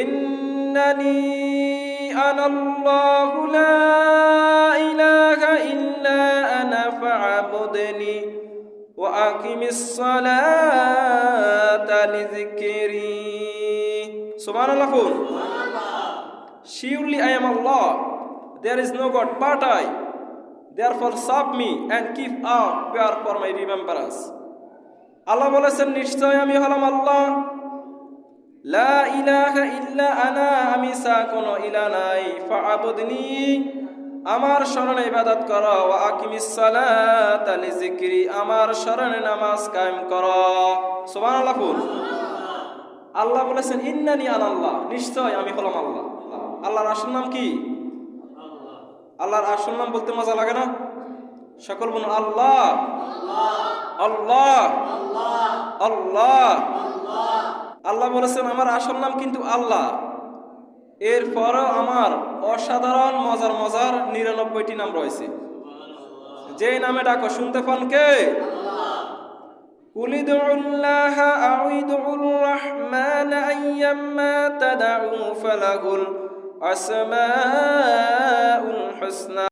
ইন্নানি আনাল্লাহু লা ইলাহা ইল্লা আনা ফা'বুদনি ওয়া আকিমিস সালাতা লিযিকরি। সুবহানাল্লাহ। Surely I am Allah, there is no God but I. Therefore serve me and keep a prayer for my remembrance. আল্লাহ বলেছেন, নিশ্চয় আমি হলাম আল্লাহ, লা ইলাহা ইল্লা আনা, আমি ছাড়া কোনো ইলাহ নাই, ফা'বুদনি, আমার শরণে ইবাদত করো, ওয়া আকিমিস সালাতা লিযিকরি, আমার শরণে নামাজ কায়েম করো। সুবহানাল্লাহ। আল্লাহ বলেছেন ইন্নানি আনাল্লাহ, নিশ্চয় আমি হলাম আল্লাহ। আল্লাহর আসল নাম কি? আল্লাহর আসল নাম বলতে মজা লাগে না? সকল বলুন আল্লাহ আল্লাহ আল্লাহ। আল্লাহ বলেছেন আমার আসল নাম কিন্তু আল্লাহ, এরপরও আমার অসাধারণ মজার মজার 99টি নাম রয়েছে। যেই নামে ডাকো শুনতে পান কে? কুলিদুল্লাহ আউইদুর রহমান আইয়াম্মা তাদউ ফালাহুল আসমাউল হুসনা।